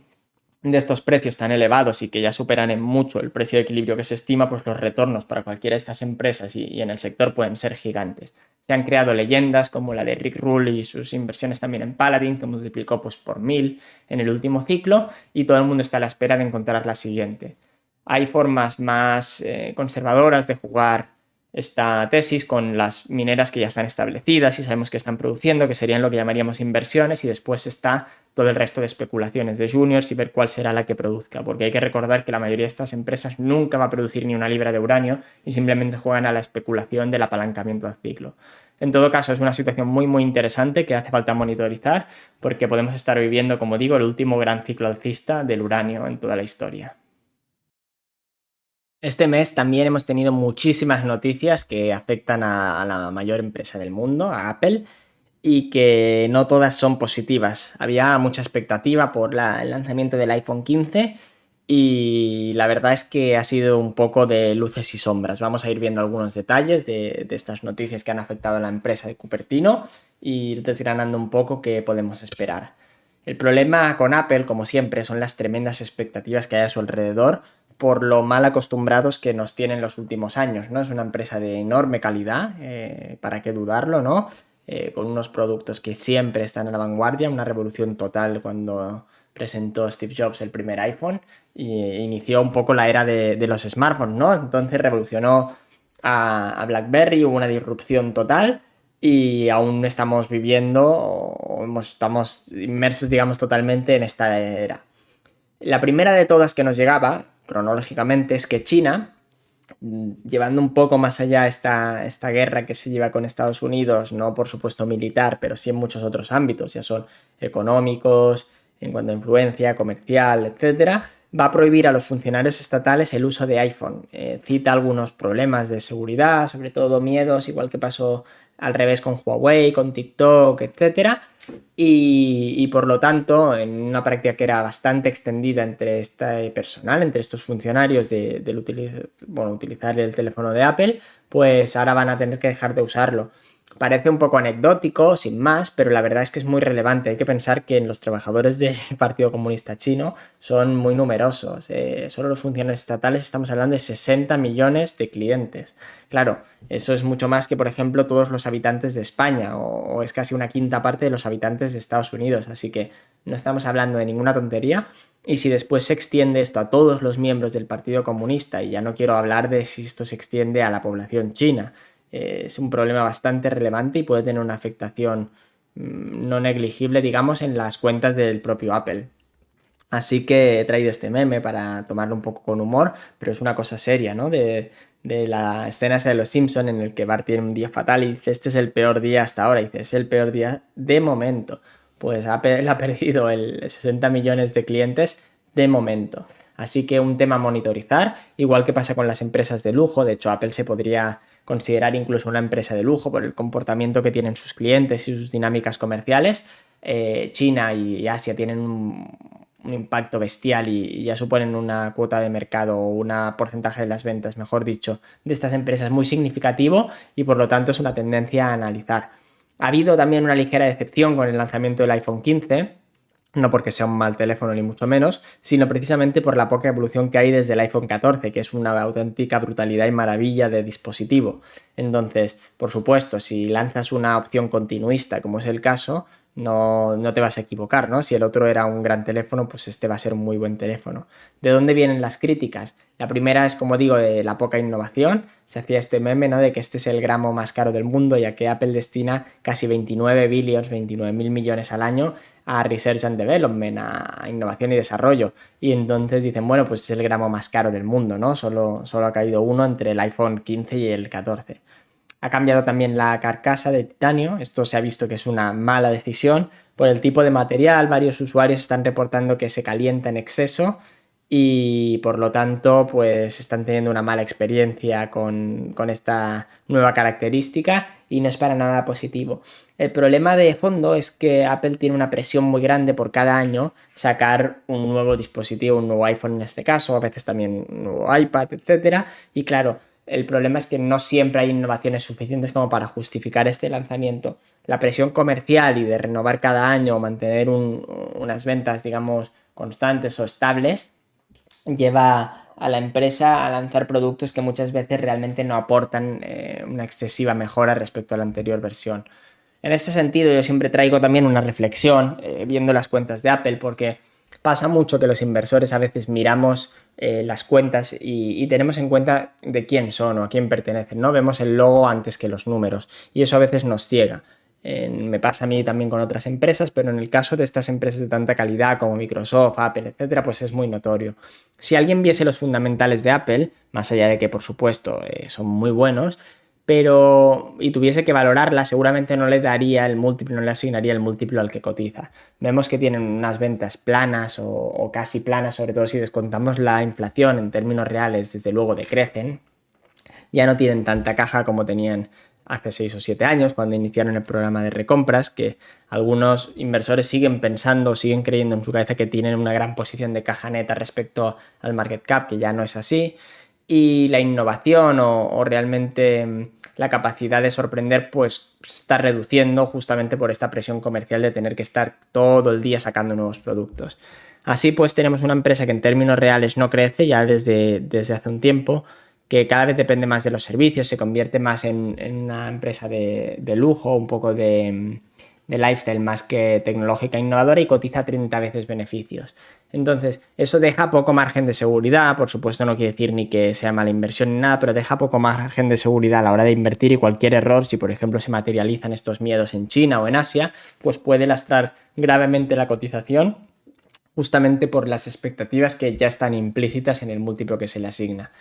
S1: estos precios tan elevados y que ya superan en mucho el precio de equilibrio que se estima, pues los retornos para cualquiera de estas empresas y en el sector pueden ser gigantes. Se han creado leyendas como la de Rick Rule y sus inversiones también en Paladin, que multiplicó pues, por 1000 en el último ciclo, y todo el mundo está a la espera de encontrar la siguiente. Hay formas más conservadoras de jugar esta tesis con las mineras que ya están establecidas y sabemos que están produciendo, que serían lo que llamaríamos inversiones, y después está todo el resto de especulaciones de juniors y ver cuál será la que produzca, porque hay que recordar que la mayoría de estas empresas nunca va a producir ni una libra de uranio y simplemente juegan a la especulación del apalancamiento al ciclo. En todo caso, es una situación muy interesante que hace falta monitorizar, porque podemos estar viviendo, como digo, el último gran ciclo alcista del uranio en toda la historia. Este mes también hemos tenido muchísimas noticias que afectan a la mayor empresa del mundo, a Apple, y que no todas son positivas. Había mucha expectativa por el lanzamiento del iPhone 15 y la verdad es que ha sido un poco de luces y sombras. Vamos a ir viendo algunos detalles de estas noticias que han afectado a la empresa de Cupertino y ir desgranando un poco qué podemos esperar. El problema con Apple, como siempre, son las tremendas expectativas que hay a su alrededor por lo mal acostumbrados que nos tienen los últimos años, ¿no? Es una empresa de enorme calidad, para qué dudarlo, ¿no? Con unos productos que siempre están a la vanguardia, una revolución total cuando presentó Steve Jobs el primer iPhone y inició un poco la era de los smartphones, ¿no? Entonces revolucionó a BlackBerry, hubo una disrupción total y aún estamos viviendo o estamos inmersos, digamos, totalmente en esta era. La primera de todas que nos llegaba, cronológicamente, es que China, llevando un poco más allá esta guerra que se lleva con Estados Unidos, no por supuesto militar, pero sí en muchos otros ámbitos, ya son económicos, en cuanto a influencia, comercial, etcétera, va a prohibir a los funcionarios estatales el uso de iPhone. Cita algunos problemas de seguridad, sobre todo miedos, igual que pasó al revés con Huawei, con TikTok, etcétera. Y por lo tanto, en una práctica que era bastante extendida entre este personal, entre estos funcionarios de utilizar el teléfono de Apple, pues ahora van a tener que dejar de usarlo. Parece un poco anecdótico, sin más, pero la verdad es que es muy relevante. Hay que pensar que los trabajadores del Partido Comunista Chino son muy numerosos. Solo los funcionarios estatales estamos hablando de 60 millones de clientes. Claro, eso es mucho más que, por ejemplo, todos los habitantes de España o es casi una quinta parte de los habitantes de Estados Unidos. Así que no estamos hablando de ninguna tontería. Y si después se extiende esto a todos los miembros del Partido Comunista, y ya no quiero hablar de si esto se extiende a la población china, es un problema bastante relevante y puede tener una afectación no negligible, digamos, en las cuentas del propio Apple. Así que he traído este meme para tomarlo un poco con humor, pero es una cosa seria, ¿no? De la escena esa de Los Simpson en el que Bart tiene un día fatal y dice, este es el peor día hasta ahora, y dice, es el peor día de momento. Pues Apple ha perdido el 60 millones de clientes de momento. Así que un tema a monitorizar, igual que pasa con las empresas de lujo. De hecho, Apple se podría considerar incluso una empresa de lujo por el comportamiento que tienen sus clientes y sus dinámicas comerciales. China y Asia tienen un impacto bestial y ya suponen una cuota de mercado o un porcentaje de las ventas, mejor dicho, de estas empresas muy significativo y por lo tanto es una tendencia a analizar. Ha habido también una ligera decepción con el lanzamiento del iPhone 15, no porque sea un mal teléfono ni mucho menos, sino precisamente por la poca evolución que hay desde el iPhone 14, que es una auténtica brutalidad y maravilla de dispositivo. Entonces, por supuesto, si lanzas una opción continuista, como es el caso, no te vas a equivocar, ¿no? Si el otro era un gran teléfono, pues este va a ser un muy buen teléfono. ¿De dónde vienen las críticas? La primera es, como digo, de la poca innovación. Se hacía este meme, ¿no? De que este es el gramo más caro del mundo, ya que Apple destina casi 29.000 millones al año a Research and Development, a innovación y desarrollo. Y entonces dicen, bueno, pues es el gramo más caro del mundo, ¿no? Solo ha caído uno entre el iPhone 15 y el 14. Ha cambiado también la carcasa de titanio. Esto se ha visto que es una mala decisión por el tipo de material. Varios usuarios están reportando que se calienta en exceso y por lo tanto pues están teniendo una mala experiencia con esta nueva característica y no es para nada positivo. El problema de fondo es que Apple tiene una presión muy grande por cada año sacar un nuevo dispositivo, un nuevo iPhone en este caso, a veces también un nuevo iPad, etcétera. Y claro, el problema es que no siempre hay innovaciones suficientes como para justificar este lanzamiento. La presión comercial y de renovar cada año o mantener unas ventas, digamos, constantes o estables, lleva a la empresa a lanzar productos que muchas veces realmente no aportan una excesiva mejora respecto a la anterior versión. En este sentido, yo siempre traigo también una reflexión viendo las cuentas de Apple, porque pasa mucho que los inversores a veces miramos las cuentas y tenemos en cuenta de quién son o a quién pertenecen, ¿no? Vemos el logo antes que los números y eso a veces nos ciega. Me pasa a mí también con otras empresas, pero en el caso de estas empresas de tanta calidad como Microsoft, Apple, etcétera, pues es muy notorio. Si alguien viese los fundamentales de Apple, más allá de que por supuesto son muy buenos, y tuviese que valorarla, seguramente no le daría el múltiplo, no le asignaría el múltiplo al que cotiza. Vemos que tienen unas ventas planas o casi planas, sobre todo si descontamos la inflación en términos reales, desde luego decrecen. Ya no tienen tanta caja como tenían hace 6 o 7 años, cuando iniciaron el programa de recompras, que algunos inversores siguen pensando, siguen creyendo en su cabeza que tienen una gran posición de caja neta respecto al market cap, que ya no es así. Y la innovación o realmente la capacidad de sorprender pues se está reduciendo justamente por esta presión comercial de tener que estar todo el día sacando nuevos productos. Así pues tenemos una empresa que en términos reales no crece ya desde hace un tiempo, que cada vez depende más de los servicios, se convierte más en una empresa de lujo, un poco de lifestyle más que tecnológica e innovadora y cotiza 30 veces beneficios. Entonces, eso deja poco margen de seguridad, por supuesto no quiere decir ni que sea mala inversión ni nada, pero deja poco margen de seguridad a la hora de invertir y cualquier error, si por ejemplo se materializan estos miedos en China o en Asia, pues puede lastrar gravemente la cotización, justamente por las expectativas que ya están implícitas en el múltiplo que se le asigna.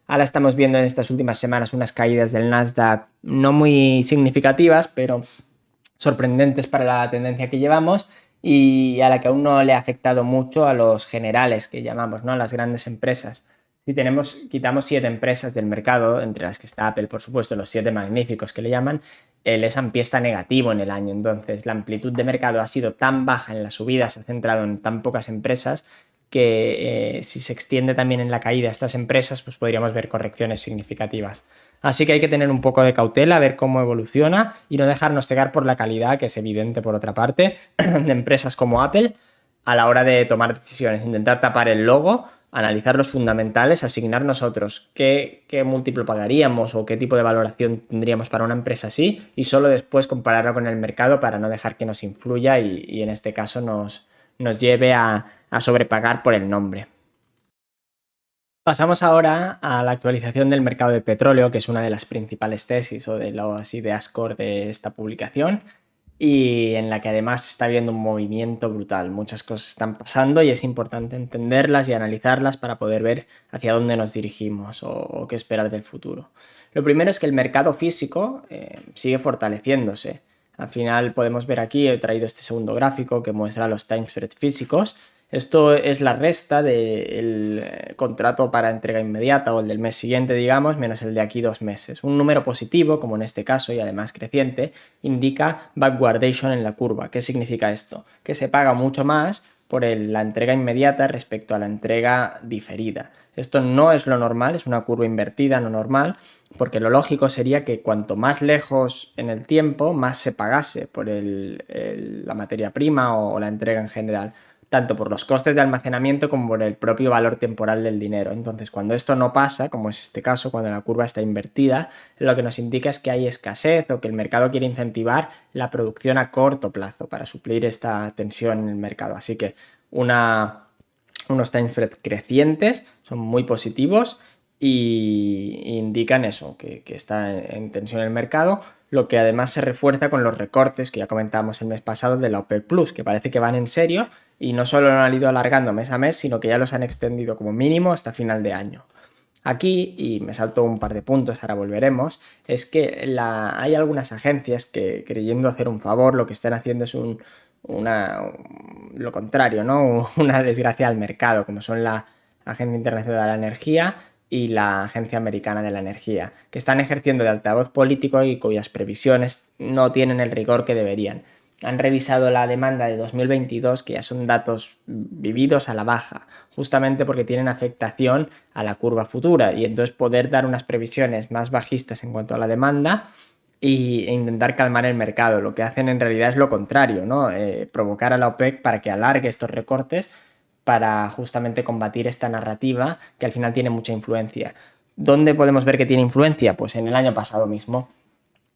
S1: Ahora estamos viendo en estas últimas semanas unas caídas del Nasdaq no muy significativas, pero sorprendentes para la tendencia que llevamos y a la que aún no le ha afectado mucho a los generales que llamamos, ¿no? A las grandes empresas. Si quitamos 7 empresas del mercado, entre las que está Apple, por supuesto, los 7 magníficos que le llaman, el S&P está negativo en el año. Entonces, la amplitud de mercado ha sido tan baja en la subida, se ha centrado en tan pocas empresas, que si se extiende también en la caída a estas empresas, pues podríamos ver correcciones significativas. Así que hay que tener un poco de cautela, ver cómo evoluciona y no dejarnos cegar por la calidad, que es evidente por otra parte, de empresas como Apple a la hora de tomar decisiones. Intentar tapar el logo, analizar los fundamentales, asignar nosotros qué múltiplo pagaríamos o qué tipo de valoración tendríamos para una empresa así y solo después compararlo con el mercado para no dejar que nos influya y en este caso nos lleve a sobrepagar por el nombre. Pasamos ahora a la actualización del mercado de petróleo, que es una de las principales tesis o de las ideas core de esta publicación y en la que además está habiendo un movimiento brutal. Muchas cosas están pasando y es importante entenderlas y analizarlas para poder ver hacia dónde nos dirigimos o qué esperar del futuro. Lo primero es que el mercado físico sigue fortaleciéndose. Al final podemos ver aquí, he traído este segundo gráfico que muestra los timespread físicos. Esto es la resta del contrato para entrega inmediata o el del mes siguiente, digamos, menos el de aquí 2 meses. Un número positivo, como en este caso, y además creciente, indica backwardation en la curva. ¿Qué significa esto? Que se paga mucho más por la entrega inmediata respecto a la entrega diferida. Esto no es lo normal, es una curva invertida, no normal, porque lo lógico sería que cuanto más lejos en el tiempo, más se pagase por la materia prima o la entrega en general, tanto por los costes de almacenamiento como por el propio valor temporal del dinero. Entonces, cuando esto no pasa, como es este caso, cuando la curva está invertida, lo que nos indica es que hay escasez o que el mercado quiere incentivar la producción a corto plazo para suplir esta tensión en el mercado. Así que unos timespread crecientes son muy positivos y indican eso, que está en tensión el mercado, lo que además se refuerza con los recortes que ya comentábamos el mes pasado de la OPEP Plus, que parece que van en serio y no solo lo han ido alargando mes a mes, sino que ya los han extendido como mínimo hasta final de año. Aquí, y me salto un par de puntos, ahora volveremos, es que hay algunas agencias que, creyendo hacer un favor, lo que están haciendo es lo contrario, ¿no? Una desgracia al mercado, como son la Agencia Internacional de la Energía y la Agencia Americana de la Energía, que están ejerciendo de altavoz político y cuyas previsiones no tienen el rigor que deberían. Han revisado la demanda de 2022, que ya son datos vividos a la baja, justamente porque tienen afectación a la curva futura y entonces poder dar unas previsiones más bajistas en cuanto a la demanda e intentar calmar el mercado. Lo que hacen en realidad es lo contrario, ¿no? Provocar a la OPEC para que alargue estos recortes para justamente combatir esta narrativa que al final tiene mucha influencia. ¿Dónde podemos ver que tiene influencia? Pues en el año pasado mismo.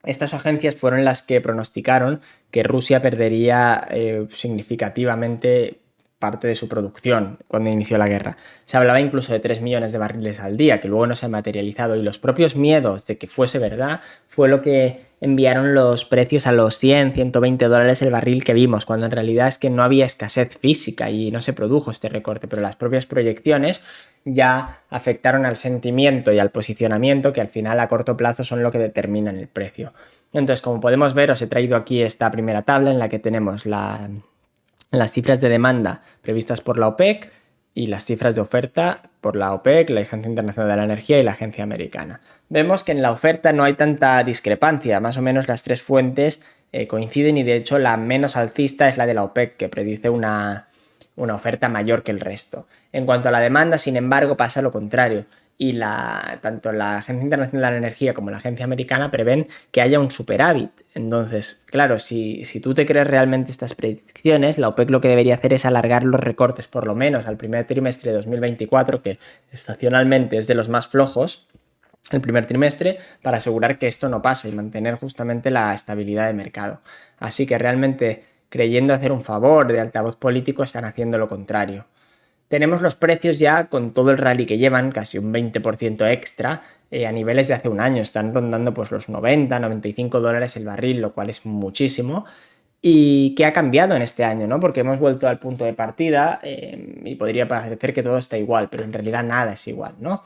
S1: Estas agencias fueron las que pronosticaron que Rusia perdería significativamente parte de su producción cuando inició la guerra. Se hablaba incluso de 3 millones de barriles al día, que luego no se ha materializado, y los propios miedos de que fuese verdad fue lo que enviaron los precios a los 100, 120 dólares el barril que vimos, cuando en realidad es que no había escasez física y no se produjo este recorte, pero las propias proyecciones ya afectaron al sentimiento y al posicionamiento, que al final a corto plazo son lo que determinan el precio. Entonces, como podemos ver, os he traído aquí esta primera tabla en la que tenemos las cifras de demanda previstas por la OPEC y las cifras de oferta por la OPEC, la Agencia Internacional de la Energía y la Agencia Americana. Vemos que en la oferta no hay tanta discrepancia, más o menos las tres fuentes coinciden y de hecho la menos alcista es la de la OPEC, que predice una oferta mayor que el resto. En cuanto a la demanda, sin embargo, pasa lo contrario. Y tanto la Agencia Internacional de la Energía como la Agencia Americana prevén que haya un superávit. Entonces, claro, si tú te crees realmente estas predicciones, la OPEC lo que debería hacer es alargar los recortes por lo menos al primer trimestre de 2024, que estacionalmente es de los más flojos, el primer trimestre, para asegurar que esto no pase y mantener justamente la estabilidad de mercado. Así que realmente, creyendo hacer un favor de altavoz político, están haciendo lo contrario. Tenemos los precios ya con todo el rally que llevan, casi un 20% extra, a niveles de hace un año. Están rondando pues los 90, 95 dólares el barril, lo cual es muchísimo. ¿Y qué ha cambiado en este año, ¿no? Porque hemos vuelto al punto de partida y podría parecer que todo está igual, pero en realidad nada es igual, ¿no?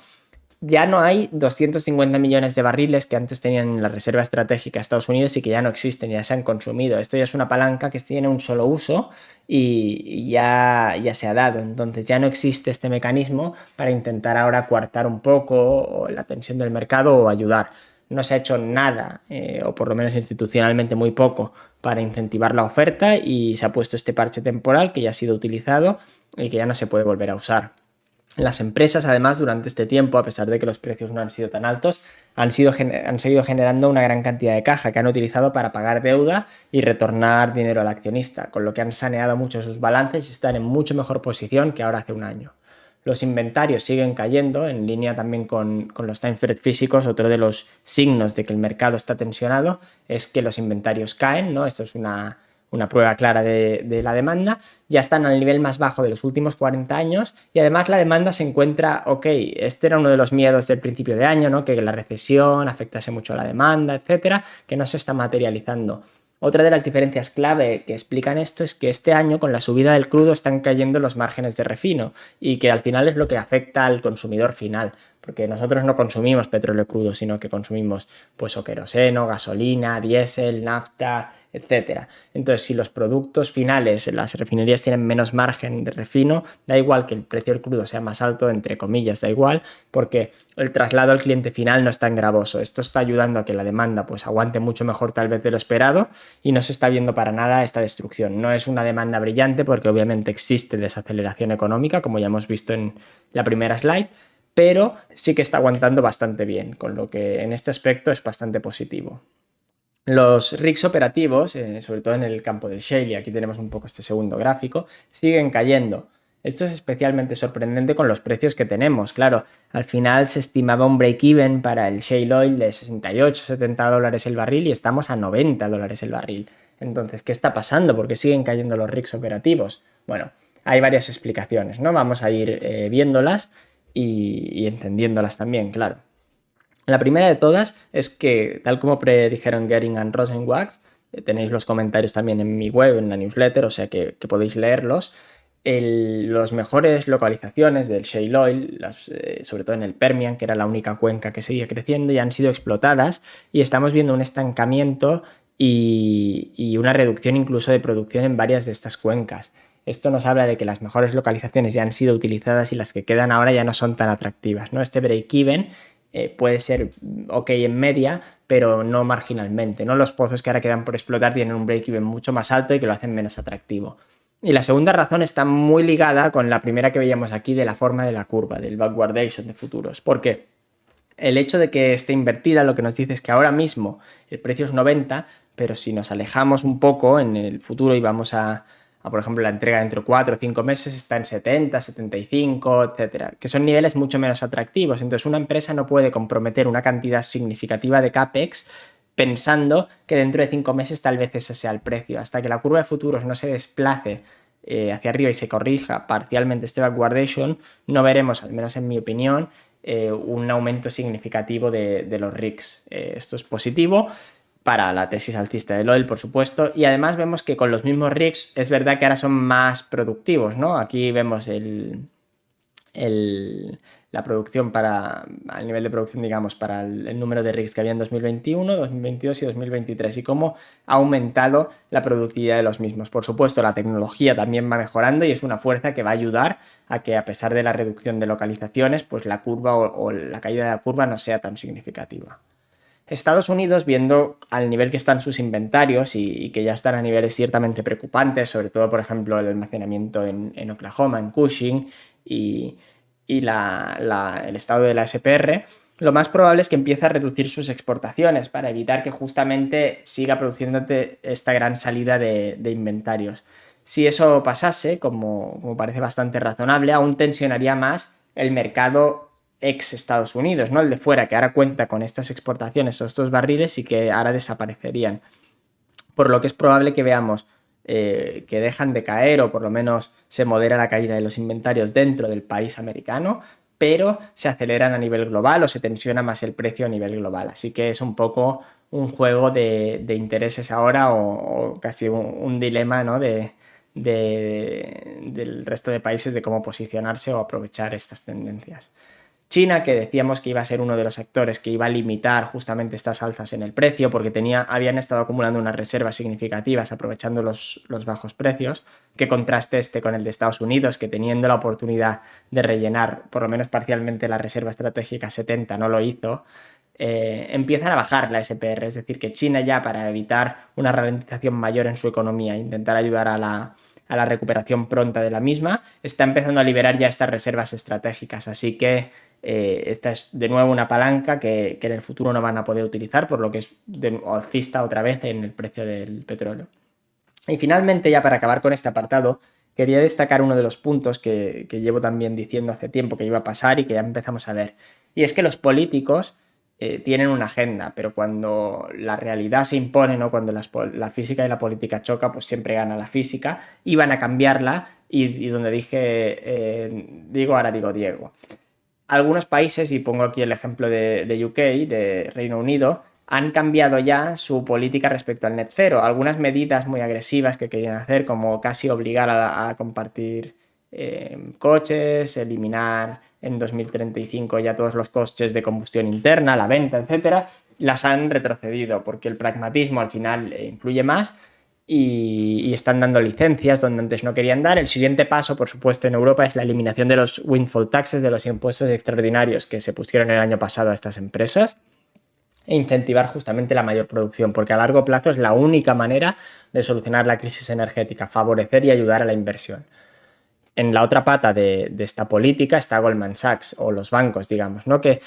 S1: Ya no hay 250 millones de barriles que antes tenían en la reserva estratégica de Estados Unidos y que ya no existen, ya se han consumido. Esto ya es una palanca que tiene un solo uso y ya se ha dado. Entonces ya no existe este mecanismo para intentar ahora coartar un poco o la tensión del mercado o ayudar. No se ha hecho nada, o por lo menos institucionalmente muy poco, para incentivar la oferta y se ha puesto este parche temporal que ya ha sido utilizado y que ya no se puede volver a usar. Las empresas, además, durante este tiempo, a pesar de que los precios no han sido tan altos, han seguido generando una gran cantidad de caja que han utilizado para pagar deuda y retornar dinero al accionista, con lo que han saneado mucho sus balances y están en mucho mejor posición que ahora hace un año. Los inventarios siguen cayendo, en línea también con los time spread físicos. Otro de los signos de que el mercado está tensionado es que los inventarios caen, ¿no? Esto es una prueba clara de la demanda. Ya están al nivel más bajo de los últimos 40 años y además la demanda se encuentra, ok, este era uno de los miedos del principio de año, ¿no? Que la recesión afectase mucho a la demanda, etcétera, que no se está materializando. Otra de las diferencias clave que explican esto es que este año, con la subida del crudo, están cayendo los márgenes de refino y que al final es lo que afecta al consumidor final, porque nosotros no consumimos petróleo crudo, sino que consumimos pues o queroseno, gasolina, diésel, nafta, etcétera. Entonces, si los productos finales, las refinerías tienen menos margen de refino, da igual que el precio del crudo sea más alto, entre comillas, da igual, porque el traslado al cliente final no es tan gravoso. Esto está ayudando a que la demanda pues aguante mucho mejor tal vez de lo esperado y no se está viendo para nada esta destrucción. No es una demanda brillante porque obviamente existe desaceleración económica, como ya hemos visto en la primera slide, pero sí que está aguantando bastante bien, con lo que en este aspecto es bastante positivo. Los rigs operativos, sobre todo en el campo del shale, y aquí tenemos un poco este segundo gráfico, siguen cayendo. Esto es especialmente sorprendente con los precios que tenemos. Claro, al final se estimaba un break-even para el shale oil de 68, 70 dólares el barril y estamos a 90 dólares el barril. Entonces, ¿qué está pasando? ¿Por qué siguen cayendo los rigs operativos? Bueno, hay varias explicaciones, ¿no? Vamos a ir viéndolas y entendiéndolas también, claro. La primera de todas es que, tal como predijeron Gering and Rosenwachs, tenéis los comentarios también en mi web, en la newsletter, o sea que podéis leerlos. Los mejores localizaciones del shale oil, sobre todo en el Permian, que era la única cuenca que seguía creciendo, ya han sido explotadas y estamos viendo un estancamiento y una reducción incluso de producción en varias de estas cuencas. Esto nos habla de que las mejores localizaciones ya han sido utilizadas y las que quedan ahora ya no son tan atractivas, ¿no? Este break-even puede ser ok en media, pero no marginalmente, ¿no? Los pozos que ahora quedan por explotar tienen un break-even mucho más alto y que lo hacen menos atractivo. Y la segunda razón está muy ligada con la primera que veíamos aquí de la forma de la curva, del backwardation de futuros, porque el hecho de que esté invertida lo que nos dice es que ahora mismo el precio es 90, pero si nos alejamos un poco en el futuro y vamos por ejemplo, la entrega dentro de 4 o 5 meses está en 70, 75, etcétera, que son niveles mucho menos atractivos. Entonces, una empresa no puede comprometer una cantidad significativa de CAPEX pensando que dentro de 5 meses tal vez ese sea el precio. Hasta que la curva de futuros no se desplace hacia arriba y se corrija parcialmente este backwardation, no veremos, al menos en mi opinión, un aumento significativo de los RICs. Esto es positivo para la tesis alcista del oil, por supuesto, y además vemos que con los mismos rigs es verdad que ahora son más productivos, ¿no? Aquí vemos la producción al nivel de producción, digamos, para el número de rigs que había en 2021, 2022 y 2023 y cómo ha aumentado la productividad de los mismos. Por supuesto, la tecnología también va mejorando y es una fuerza que va a ayudar a que, a pesar de la reducción de localizaciones, pues la curva o la caída de la curva no sea tan significativa. Estados Unidos, viendo al nivel que están sus inventarios y que ya están a niveles ciertamente preocupantes, sobre todo, por ejemplo, el almacenamiento en Oklahoma, en Cushing y el estado de la SPR, lo más probable es que empiece a reducir sus exportaciones para evitar que justamente siga produciéndote esta gran salida de inventarios. Si eso pasase, como parece bastante razonable, aún tensionaría más el mercado ex Estados Unidos, ¿no? El de fuera, que ahora cuenta con estas exportaciones o estos barriles y que ahora desaparecerían. Por lo que es probable que veamos que dejan de caer o por lo menos se modera la caída de los inventarios dentro del país americano, pero se aceleran a nivel global o se tensiona más el precio a nivel global. Así que es un poco un juego de intereses ahora o casi un dilema, ¿no? del resto de países de cómo posicionarse o aprovechar estas tendencias. China, que decíamos que iba a ser uno de los actores que iba a limitar justamente estas alzas en el precio porque habían estado acumulando unas reservas significativas aprovechando los bajos precios. Qué contraste este con el de Estados Unidos, que teniendo la oportunidad de rellenar por lo menos parcialmente la reserva estratégica 70 no lo hizo. Empiezan a bajar la SPR, es decir, que China ya, para evitar una ralentización mayor en su economía, intentar ayudar a la recuperación pronta de la misma, está empezando a liberar ya estas reservas estratégicas, así que esta es de nuevo una palanca que en el futuro no van a poder utilizar, por lo que es alcista otra vez en el precio del petróleo. Y finalmente, ya para acabar con este apartado, quería destacar uno de los puntos que llevo también diciendo hace tiempo que iba a pasar y que ya empezamos a ver. Y es que los políticos tienen una agenda, pero cuando la realidad se impone, ¿no? Cuando la física y la política choca, pues siempre gana la física y van a cambiarla. Y donde dije digo, ahora digo Diego. Algunos países, y pongo aquí el ejemplo de UK, de Reino Unido, han cambiado ya su política respecto al net cero. Algunas medidas muy agresivas que querían hacer, como casi obligar a compartir coches, eliminar en 2035 ya todos los coches de combustión interna, la venta, etcétera, las han retrocedido porque el pragmatismo al final influye más y están dando licencias donde antes no querían dar. El siguiente paso, por supuesto, en Europa es la eliminación de los windfall taxes, de los impuestos extraordinarios que se pusieron el año pasado a estas empresas, e incentivar justamente la mayor producción, porque a largo plazo es la única manera de solucionar la crisis energética, favorecer y ayudar a la inversión. En la otra pata de esta política está Goldman Sachs o los bancos, digamos, ¿no? Que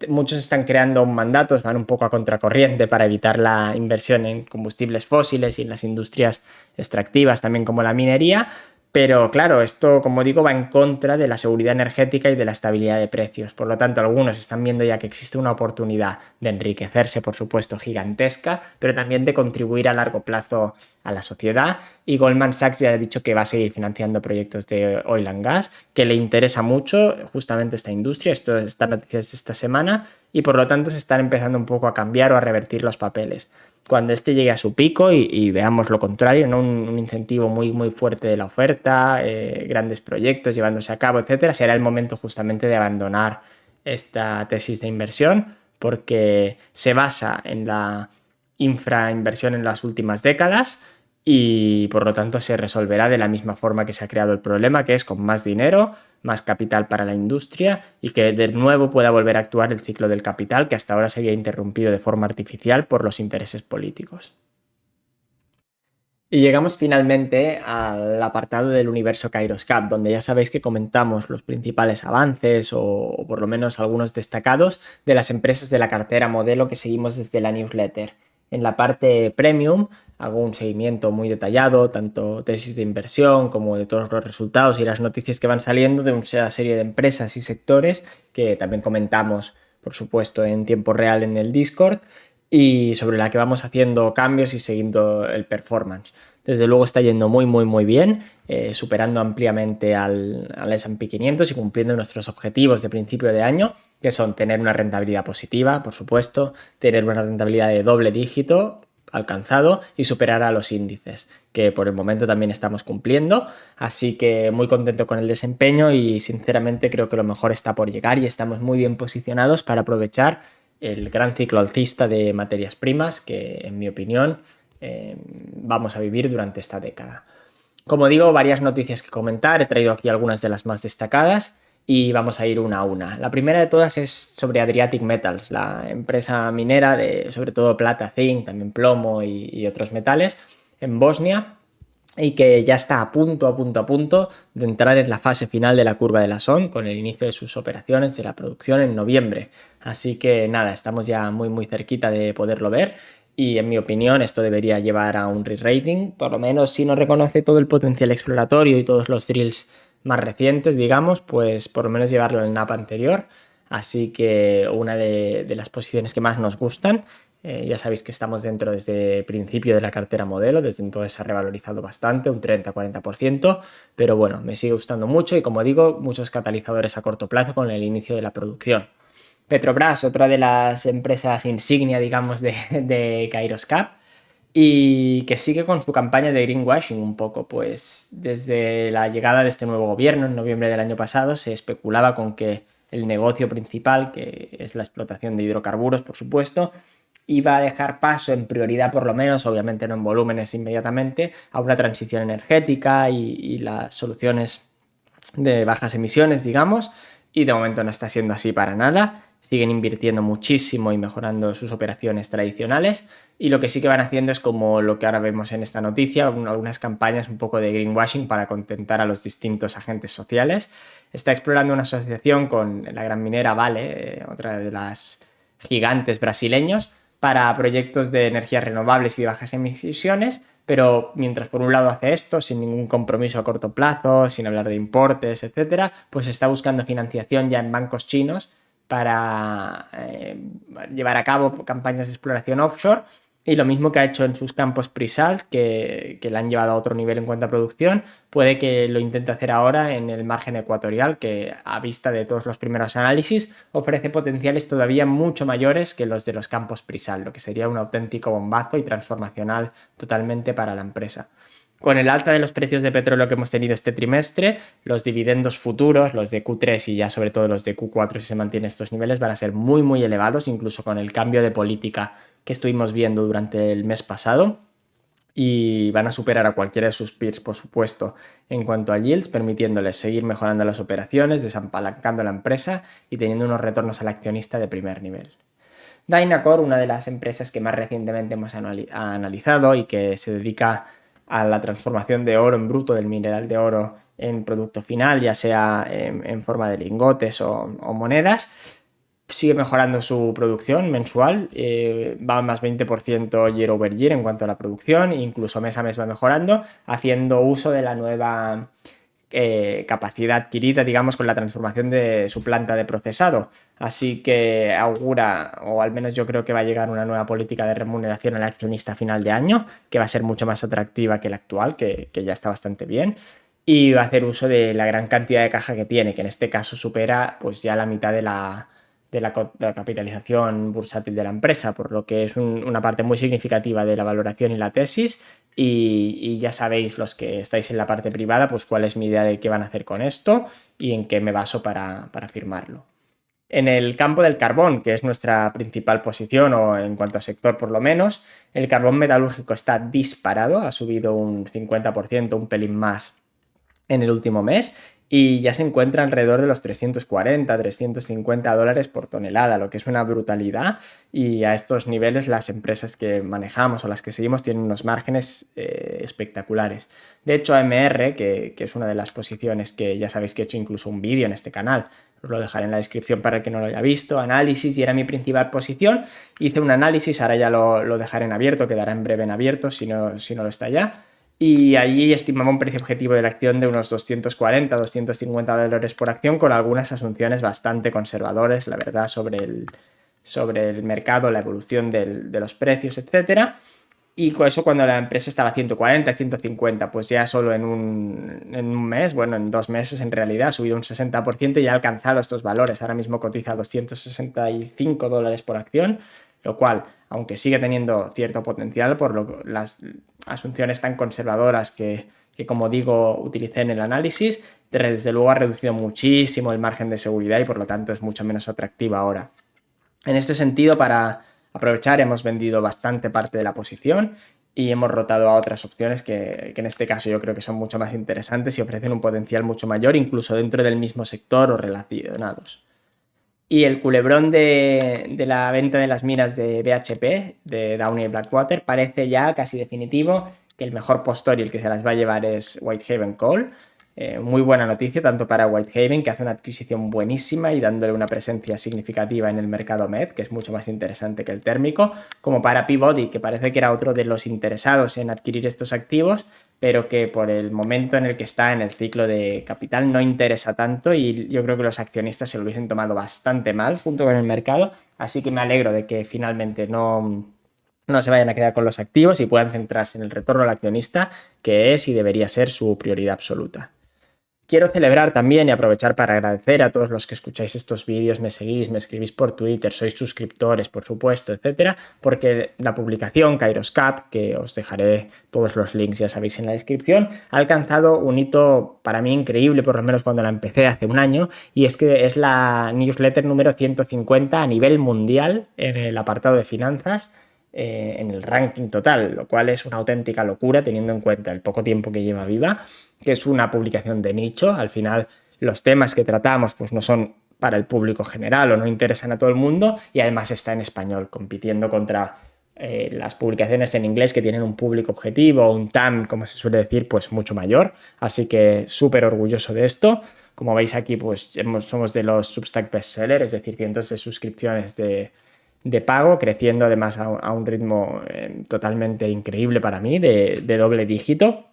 S1: muchos están creando mandatos, van un poco a contracorriente para evitar la inversión en combustibles fósiles y en las industrias extractivas, también como la minería. Pero claro, esto, como digo, va en contra de la seguridad energética y de la estabilidad de precios. Por lo tanto, algunos están viendo ya que existe una oportunidad de enriquecerse, por supuesto, gigantesca, pero también de contribuir a largo plazo a la sociedad. Y Goldman Sachs ya ha dicho que va a seguir financiando proyectos de oil and gas, que le interesa mucho justamente esta industria. Estas noticias de esta semana, y por lo tanto se están empezando un poco a cambiar o a revertir los papeles. Cuando este llegue a su pico y veamos lo contrario, ¿no? un incentivo muy, muy fuerte de la oferta, grandes proyectos llevándose a cabo, etcétera, será el momento justamente de abandonar esta tesis de inversión, porque se basa en la infrainversión en las últimas décadas y por lo tanto se resolverá de la misma forma que se ha creado el problema, que es con más dinero, más capital para la industria y que de nuevo pueda volver a actuar el ciclo del capital, que hasta ahora se había interrumpido de forma artificial por los intereses políticos. Y llegamos finalmente al apartado del universo Kairos Cup, donde ya sabéis que comentamos los principales avances o por lo menos algunos destacados de las empresas de la cartera modelo que seguimos desde la newsletter. En la parte premium hago un seguimiento muy detallado, tanto tesis de inversión como de todos los resultados y las noticias que van saliendo de una serie de empresas y sectores que también comentamos, por supuesto, en tiempo real en el Discord, y sobre la que vamos haciendo cambios y siguiendo el performance. Desde luego está yendo muy, muy, muy bien, superando ampliamente al S&P 500 y cumpliendo nuestros objetivos de principio de año, que son tener una rentabilidad positiva, por supuesto, tener una rentabilidad de doble dígito alcanzado y superar a los índices, que por el momento también estamos cumpliendo. Así que muy contento con el desempeño y sinceramente creo que lo mejor está por llegar y estamos muy bien posicionados para aprovechar el gran ciclo alcista de materias primas que, en mi opinión, vamos a vivir durante esta década. Como digo, varias noticias que comentar, he traído aquí algunas de las más destacadas y vamos a ir una a una. La primera de todas es sobre Adriatic Metals, la empresa minera de sobre todo plata, zinc, también plomo y otros metales en Bosnia, y que ya está a punto de entrar en la fase final de la curva de la SON con el inicio de sus operaciones de la producción en noviembre. Así que nada, estamos ya muy muy cerquita de poderlo ver y en mi opinión esto debería llevar a un re-rating, por lo menos si no reconoce todo el potencial exploratorio y todos los drills más recientes, digamos, pues por lo menos llevarlo al NAP anterior. Así que una de las posiciones que más nos gustan. Ya sabéis que estamos dentro desde el principio de la cartera modelo, desde entonces se ha revalorizado bastante, un 30-40%, pero bueno, me sigue gustando mucho y como digo, muchos catalizadores a corto plazo con el inicio de la producción. Petrobras, otra de las empresas insignia, digamos, de Kairos Cap, y que sigue con su campaña de greenwashing un poco, pues desde la llegada de este nuevo gobierno en noviembre del año pasado se especulaba con que el negocio principal, que es la explotación de hidrocarburos, por supuesto, iba a dejar paso en prioridad, por lo menos, obviamente no en volúmenes inmediatamente, a una transición energética y las soluciones de bajas emisiones, digamos, y de momento no está siendo así para nada. Siguen invirtiendo muchísimo y mejorando sus operaciones tradicionales, y lo que sí que van haciendo es como lo que ahora vemos en esta noticia, algunas campañas un poco de greenwashing para contentar a los distintos agentes sociales. Está explorando una asociación con la gran minera Vale, otra de las gigantes brasileños, para proyectos de energías renovables y de bajas emisiones, pero mientras por un lado hace esto, sin ningún compromiso a corto plazo, sin hablar de importes, etcétera, pues está buscando financiación ya en bancos chinos para llevar a cabo campañas de exploración offshore, y lo mismo que ha hecho en sus campos pre-salt, que la han llevado a otro nivel en cuanto a producción, puede que lo intente hacer ahora en el margen ecuatorial, que a vista de todos los primeros análisis ofrece potenciales todavía mucho mayores que los de los campos pre-salt, lo que sería un auténtico bombazo y transformacional totalmente para la empresa. Con el alza de los precios de petróleo que hemos tenido este trimestre, los dividendos futuros, los de Q3 y ya sobre todo los de Q4, si se mantienen estos niveles, van a ser muy muy elevados, incluso con el cambio de política que estuvimos viendo durante el mes pasado, y van a superar a cualquiera de sus peers, por supuesto, en cuanto a yields, permitiéndoles seguir mejorando las operaciones, desapalancando la empresa y teniendo unos retornos al accionista de primer nivel. Dynacor, una de las empresas que más recientemente hemos analizado y que se dedica a la transformación de oro en bruto, del mineral de oro, en producto final, ya sea en forma de lingotes o monedas, sigue mejorando su producción mensual, va más 20% year over year en cuanto a la producción, incluso mes a mes va mejorando, haciendo uso de la nueva capacidad adquirida, digamos, con la transformación de su planta de procesado. Así que augura, o al menos yo creo que va a llegar una nueva política de remuneración al accionista a final de año, que va a ser mucho más atractiva que la actual, que ya está bastante bien, y va a hacer uso de la gran cantidad de caja que tiene, que en este caso supera pues ya la mitad de la capitalización bursátil de la empresa, por lo que es una parte muy significativa de la valoración y la tesis. Y ya sabéis, los que estáis en la parte privada, pues cuál es mi idea de qué van a hacer con esto y en qué me baso para firmarlo. En el campo del carbón, que es nuestra principal posición, o en cuanto a sector por lo menos, el carbón metalúrgico está disparado, ha subido un 50%, un pelín más en el último mes, y ya se encuentra alrededor de los 340, 350 dólares por tonelada, lo que es una brutalidad, y a estos niveles las empresas que manejamos o las que seguimos tienen unos márgenes espectaculares. De hecho, AMR, que es una de las posiciones que ya sabéis que he hecho incluso un vídeo en este canal, os lo dejaré en la descripción para el que no lo haya visto, análisis, y era mi principal posición. Hice un análisis, ahora ya lo dejaré en abierto, quedará en breve en abierto si no lo está ya. Y allí estimaba un precio objetivo de la acción de unos 240, 250 dólares por acción, con algunas asunciones bastante conservadoras, la verdad, sobre el mercado, la evolución de los precios, etcétera. Y con eso, cuando la empresa estaba a 140, 150, pues ya solo en un mes, bueno, en 2 meses en realidad, ha subido un 60% y ha alcanzado estos valores. Ahora mismo cotiza 265 dólares por acción, lo cual, aunque sigue teniendo cierto potencial por las asunciones tan conservadoras que, como digo, utilicé en el análisis, desde luego ha reducido muchísimo el margen de seguridad y por lo tanto es mucho menos atractiva ahora. En este sentido, para aprovechar, hemos vendido bastante parte de la posición y hemos rotado a otras opciones que en este caso yo creo que son mucho más interesantes y ofrecen un potencial mucho mayor, incluso dentro del mismo sector o relacionados. Y el culebrón de la venta de las minas de BHP, de Downey y Blackwater, parece ya casi definitivo que el mejor postor y el que se las va a llevar es Whitehaven Coal. Muy buena noticia tanto para Whitehaven, que hace una adquisición buenísima y dándole una presencia significativa en el mercado MED, que es mucho más interesante que el térmico, como para Peabody, que parece que era otro de los interesados en adquirir estos activos, pero que por el momento en el que está en el ciclo de capital no interesa tanto, y yo creo que los accionistas se lo hubiesen tomado bastante mal junto con el mercado, así que me alegro de que finalmente no se vayan a quedar con los activos y puedan centrarse en el retorno al accionista, que es y debería ser su prioridad absoluta. Quiero celebrar también y aprovechar para agradecer a todos los que escucháis estos vídeos, me seguís, me escribís por Twitter, sois suscriptores, por supuesto, etcétera, porque la publicación Kairoscap, que os dejaré todos los links, ya sabéis, en la descripción, ha alcanzado un hito para mí increíble, por lo menos cuando la empecé hace un año, y es que es la newsletter número 150 a nivel mundial en el apartado de finanzas. En el ranking total, lo cual es una auténtica locura teniendo en cuenta el poco tiempo que lleva viva, que es una publicación de nicho. Al final los temas que tratamos pues no son para el público general o no interesan a todo el mundo, y además está en español, compitiendo contra las publicaciones en inglés que tienen un público objetivo o un TAM, como se suele decir, pues mucho mayor. Así que súper orgulloso de esto. Como veis aquí, pues somos de los Substack bestsellers, es decir, cientos de suscripciones de pago, creciendo además a un ritmo totalmente increíble para mí, de doble dígito.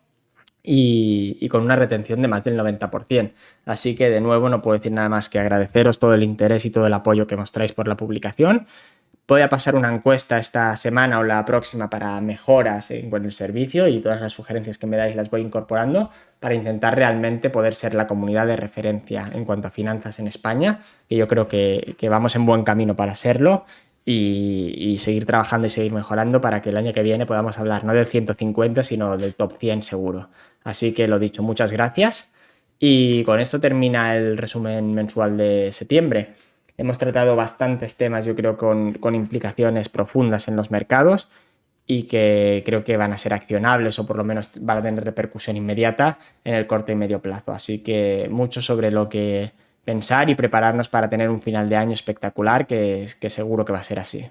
S1: Y con una retención de más del 90%. Así que de nuevo no puedo decir nada más que agradeceros todo el interés y todo el apoyo que mostráis por la publicación. Voy a pasar una encuesta esta semana o la próxima para mejoras con el servicio, y todas las sugerencias que me dais las voy incorporando para intentar realmente poder ser la comunidad de referencia en cuanto a finanzas en España, que yo creo que vamos en buen camino para serlo, y seguir trabajando y seguir mejorando para que el año que viene podamos hablar no del 150, sino del top 100 seguro. Así que lo dicho, muchas gracias. Y con esto termina el resumen mensual de septiembre. Hemos tratado bastantes temas, yo creo, con implicaciones profundas en los mercados y que creo que van a ser accionables, o por lo menos van a tener repercusión inmediata en el corto y medio plazo. Así que mucho sobre lo que pensar y prepararnos para tener un final de año espectacular, que seguro que va a ser así.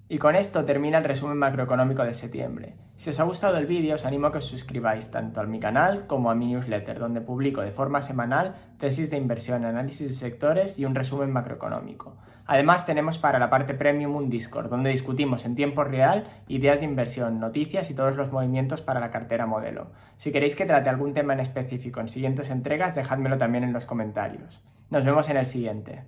S1: Y con esto termina el resumen macroeconómico de septiembre. Si os ha gustado el vídeo, os animo a que os suscribáis tanto a mi canal como a mi newsletter, donde publico de forma semanal tesis de inversión, análisis de sectores y un resumen macroeconómico. Además, tenemos para la parte premium un Discord, donde discutimos en tiempo real ideas de inversión, noticias y todos los movimientos para la cartera modelo. Si queréis que trate algún tema en específico en siguientes entregas, dejádmelo también en los comentarios. Nos vemos en el siguiente.